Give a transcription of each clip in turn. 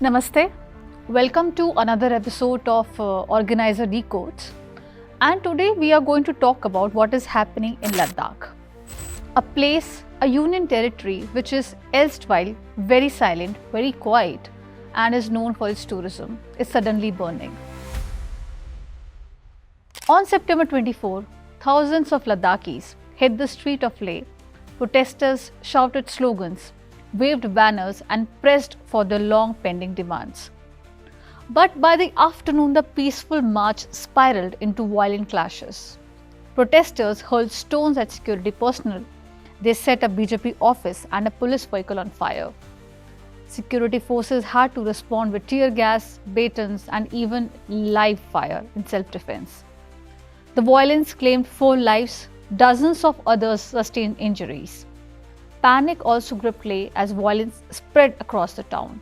Namaste. Welcome to another episode of Organiser Decodes. And today we are going to talk about what is happening in Ladakh, a place, a union territory which is erstwhile very silent, very quiet, and is known for its tourism, is suddenly burning. On September 24, thousands of Ladakhis hit the street of Leh. Protesters shouted slogans, waved banners and pressed for their long pending demands. But by the afternoon, the peaceful march spiraled into violent clashes. Protesters hurled stones at security personnel. They set a BJP office and a police vehicle on fire. Security forces had to respond with tear gas, batons and even live fire in self-defense. The violence claimed 4 lives, dozens of others sustained injuries. Panic also gripped Leh as violence spread across the town.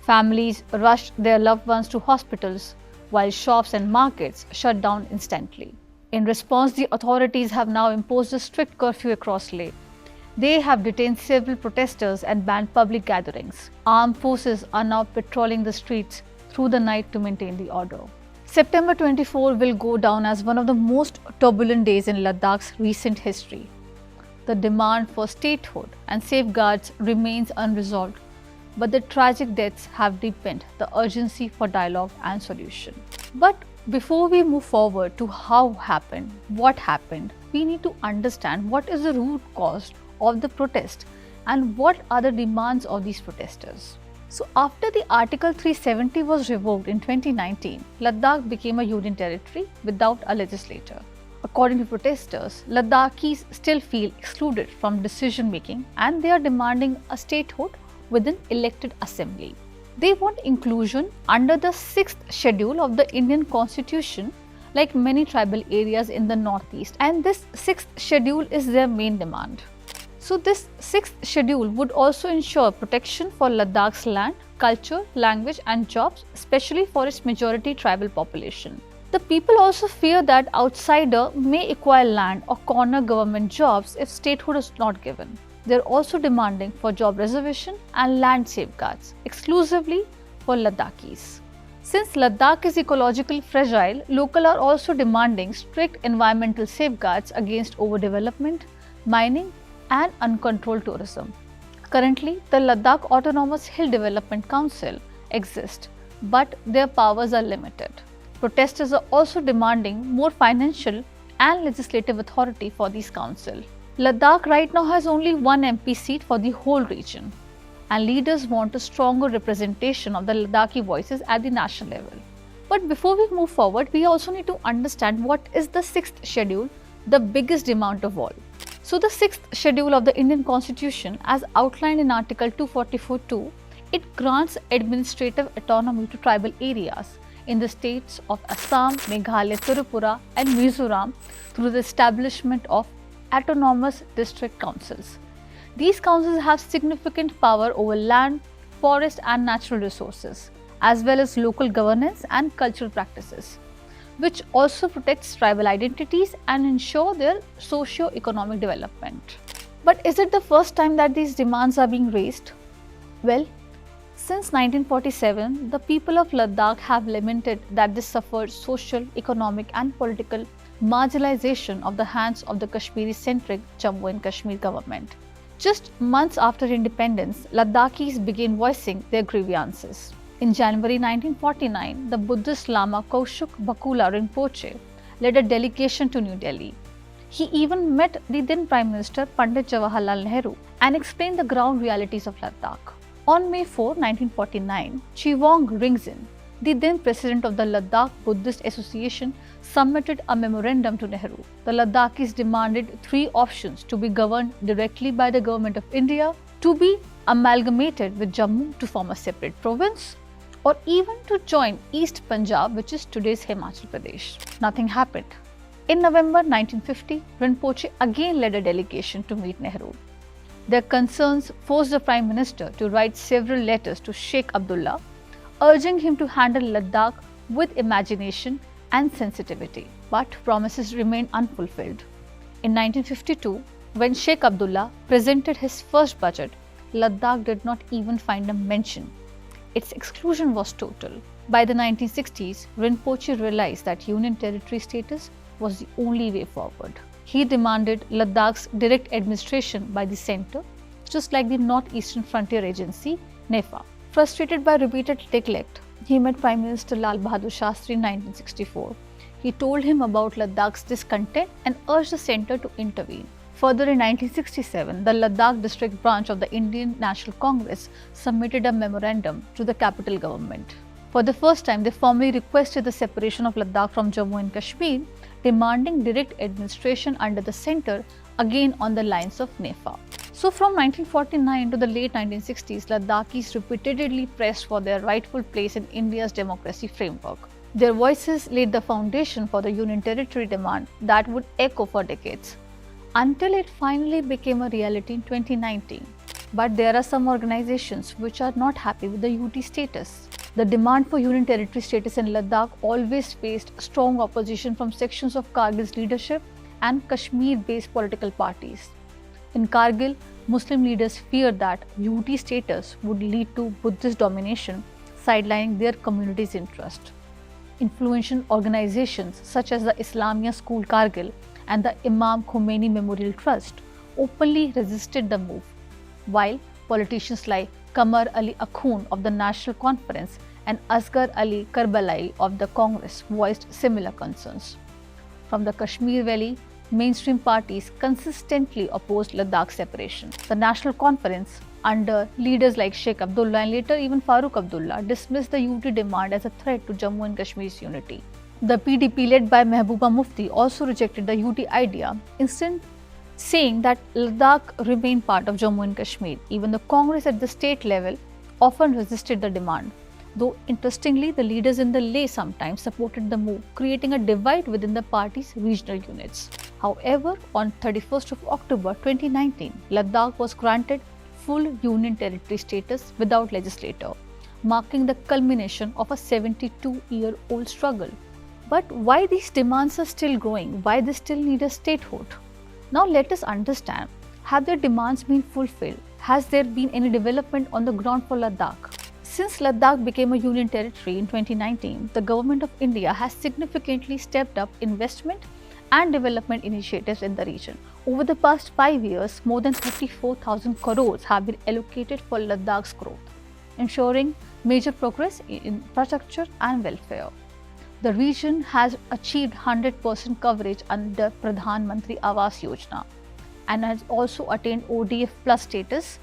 Families rushed their loved ones to hospitals, while shops and markets shut down instantly. In response, the authorities have now imposed a strict curfew across Leh. They have detained several protesters and banned public gatherings. Armed forces are now patrolling the streets through the night to maintain the order. September 24 will go down as one of the most turbulent days in Ladakh's recent history. The demand for statehood and safeguards remains unresolved, but the tragic deaths have deepened the urgency for dialogue and solution. But before we move forward to how happened, what happened, we need to understand what is the root cause of the protest and what are the demands of these protesters. So after the Article 370 was revoked in 2019, Ladakh became a union territory without a legislature. According to protesters, Ladakhis still feel excluded from decision making and they are demanding a statehood with an elected assembly. They want inclusion under the 6th schedule of the Indian Constitution, like many tribal areas in the northeast, and this 6th schedule is their main demand. So this 6th schedule would also ensure protection for Ladakh's land, culture, language and jobs, especially for its majority tribal population. The people also fear that outsider may acquire land or corner government jobs if statehood is not given. They are also demanding for job reservation and land safeguards exclusively for Ladakhis. Since Ladakh is ecologically fragile, locals are also demanding strict environmental safeguards against overdevelopment, mining and uncontrolled tourism. Currently, the Ladakh Autonomous Hill Development Council exists, but their powers are limited. Protesters are also demanding more financial and legislative authority for these councils. Ladakh right now has only one MP seat for the whole region, and leaders want a stronger representation of the Ladakhi voices at the national level. But before we move forward, we also need to understand what is the 6th schedule, the biggest demand of all. So the 6th schedule of the Indian Constitution, as outlined in Article 244(2), it grants administrative autonomy to tribal areas in the states of Assam, Meghalaya, Tripura and Mizoram through the establishment of autonomous district councils. These councils have significant power over land, forest and natural resources, as well as local governance and cultural practices, which also protects tribal identities and ensure their socio-economic development. But is it the first time that these demands are being raised? Well, since 1947, the people of Ladakh have lamented that they suffered social, economic and political marginalization of the hands of the Kashmiri-centric Jammu and Kashmir government. Just months after independence, Ladakhis began voicing their grievances. In January 1949, the Buddhist Lama Kaushik Bakula Rinpoche led a delegation to New Delhi. He even met the then Prime Minister Pandit Jawaharlal Nehru and explained the ground realities of Ladakh. On May 4, 1949, Chivong Ringzin, the then president of the Ladakh Buddhist Association, submitted a memorandum to Nehru. The Ladakhis demanded 3 options: to be governed directly by the government of India, to be amalgamated with Jammu to form a separate province, or even to join East Punjab, which is today's Himachal Pradesh. Nothing happened. In November 1950, Rinpoche again led a delegation to meet Nehru. Their concerns forced the Prime Minister to write several letters to Sheikh Abdullah, urging him to handle Ladakh with imagination and sensitivity. But promises remained unfulfilled. In 1952, when Sheikh Abdullah presented his first budget, Ladakh did not even find a mention. its exclusion was total. By the 1960s, Rinpoche realized that Union Territory status was the only way forward. He demanded Ladakh's direct administration by the centre, just like the Northeastern Frontier Agency, NEFA. Frustrated by repeated neglect, he met Prime Minister Lal Bahadur Shastri in 1964. He told him about Ladakh's discontent and urged the centre to intervene. Further, in 1967, the Ladakh district branch of the Indian National Congress submitted a memorandum to the capital government. For the first time, they formally requested the separation of Ladakh from Jammu and Kashmir, demanding direct administration under the centre, again on the lines of NEFA. So from 1949 to the late 1960s, Ladakhis repeatedly pressed for their rightful place in India's democracy framework. Their voices laid the foundation for the Union Territory demand that would echo for decades, until it finally became a reality in 2019. But there are some organizations which are not happy with the UT status. The demand for Union Territory status in Ladakh always faced strong opposition from sections of Kargil's leadership and Kashmir-based political parties. In Kargil, Muslim leaders feared that UT status would lead to Buddhist domination, sidelining their community's interest. Influential organizations such as the Islamia School Kargil and the Imam Khomeini Memorial Trust openly resisted the move, while politicians like Qamar Ali Akhund of the National Conference and Asghar Ali Karbalai of the Congress voiced similar concerns. From the Kashmir Valley, mainstream parties consistently opposed Ladakh separation. The National Conference, under leaders like Sheikh Abdullah and later even Farooq Abdullah, dismissed the UT demand as a threat to Jammu and Kashmir's unity. The PDP led by Mehbooba Mufti also rejected the UT idea, instead saying that Ladakh remained part of Jammu and Kashmir. Even the Congress at the state level often resisted the demand, though interestingly the leaders in the Leh sometimes supported the move, creating a divide within the party's regional units. However, on 31st of October 2019, Ladakh was granted full Union Territory status without legislature, marking the culmination of a 72-year-old struggle. But why these demands are still growing? Why they still need a statehood? Now let us understand, have their demands been fulfilled? Has there been any development on the ground for Ladakh? Since Ladakh became a union territory in 2019, the Government of India has significantly stepped up investment and development initiatives in the region. Over the past 5 years, more than 34,000 crores have been allocated for Ladakh's growth, ensuring major progress in infrastructure and welfare. The region has achieved 100% coverage under Pradhan Mantri Awas Yojana and has also attained ODF plus status.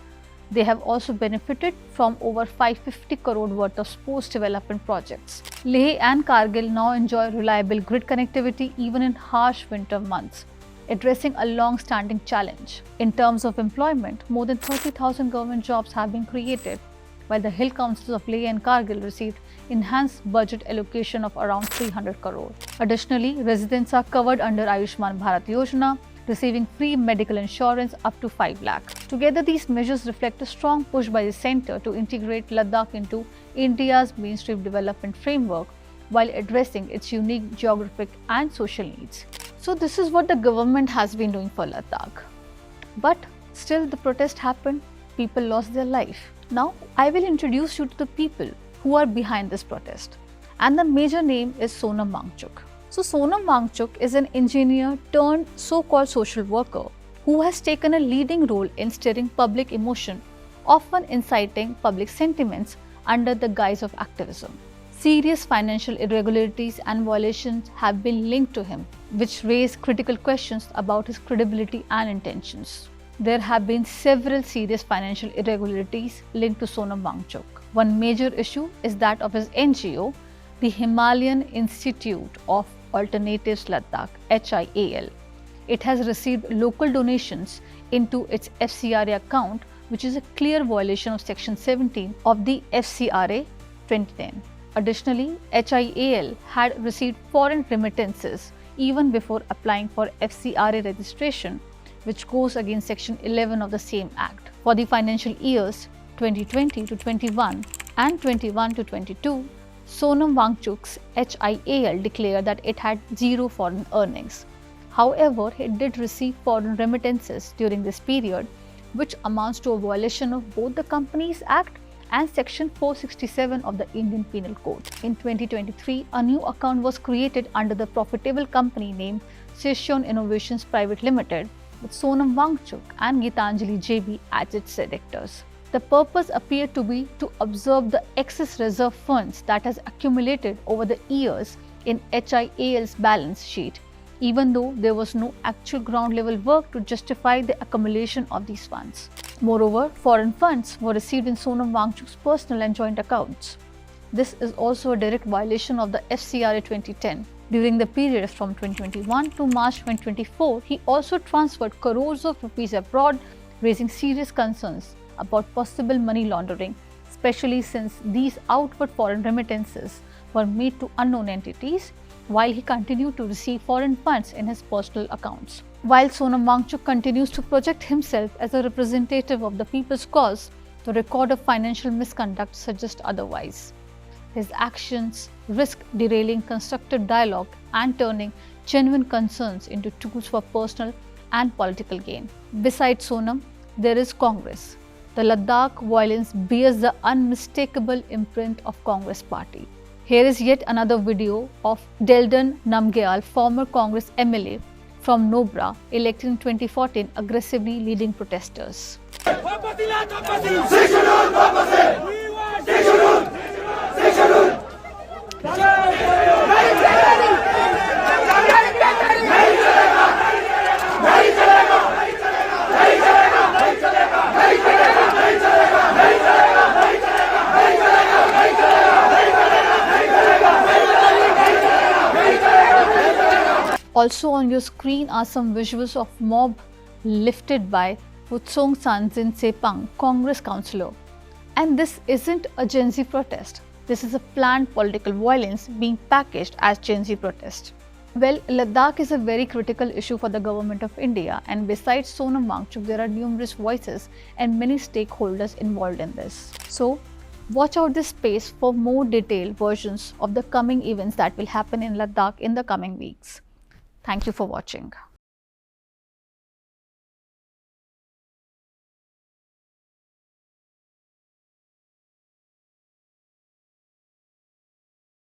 They have also benefited from over 550 crore worth of sports development projects. Leh and Kargil now enjoy reliable grid connectivity even in harsh winter months, addressing a long-standing challenge. In terms of employment, more than 30,000 government jobs have been created, while the hill councils of Leh and Kargil received enhanced budget allocation of around 300 crore. Additionally, residents are covered under Ayushman Bharat Yojana, receiving free medical insurance up to 5 lakh. Together, these measures reflect a strong push by the centre to integrate Ladakh into India's mainstream development framework while addressing its unique geographic and social needs. So this is what the government has been doing for Ladakh. But still the protest happened, people lost their life. Now I will introduce you to the people who are behind this protest. And the major name is Sonam Wangchuk. So Sonam Wangchuk is an engineer turned so-called social worker who has taken a leading role in stirring public emotion, often inciting public sentiments under the guise of activism. Serious financial irregularities and violations have been linked to him, which raise critical questions about his credibility and intentions. There have been several serious financial irregularities linked to Sonam Wangchuk. One major issue is that of his NGO, the Himalayan Institute of Alternatives Ladakh, HIAL. It has received local donations into its FCRA account, which is a clear violation of Section 17 of the FCRA 2010. Additionally, HIAL had received foreign remittances even before applying for FCRA registration, which goes against Section 11 of the same Act. For the financial years 2020 to 21 and 21 to 22, Sonam Wangchuk's HIAL declared that it had zero foreign earnings. However, it did receive foreign remittances during this period, which amounts to a violation of both the Companies Act and Section 467 of the Indian Penal Code. In 2023, a new account was created under the profitable company named Session Innovations Private Limited with Sonam Wangchuk and Gitanjali JB as its directors. The purpose appeared to be to absorb the excess reserve funds that has accumulated over the years in HIAL's balance sheet, even though there was no actual ground level work to justify the accumulation of these funds. Moreover, foreign funds were received in Sonam Wangchuk's personal and joint accounts. This is also a direct violation of the FCRA 2010. During the period from 2021 to March 2024, he also transferred crores of rupees abroad, raising serious concerns about possible money laundering, especially since these outward foreign remittances were made to unknown entities, while he continued to receive foreign funds in his personal accounts. While Sonam Wangchuk continues to project himself as a representative of the people's cause, the record of financial misconduct suggests otherwise. His actions risk derailing constructive dialogue and turning genuine concerns into tools for personal and political gain. Besides Sonam, there is Congress. The Ladakh violence bears the unmistakable imprint of Congress party. Here is yet another video of Deldon Namgyal, former Congress MLA from Nobra, elected in 2014, aggressively leading protesters. Also on your screen are some visuals of mob lifted by Wutsong Sanzin Sepang, Congress councillor. And this isn't a Gen Z protest. This is a planned political violence being packaged as Gen Z protest. Well, Ladakh is a very critical issue for the government of India, and besides Sonam Wangchuk, there are numerous voices and many stakeholders involved in this. So, watch out this space for more detailed versions of the coming events that will happen in Ladakh in the coming weeks. Thank you for watching.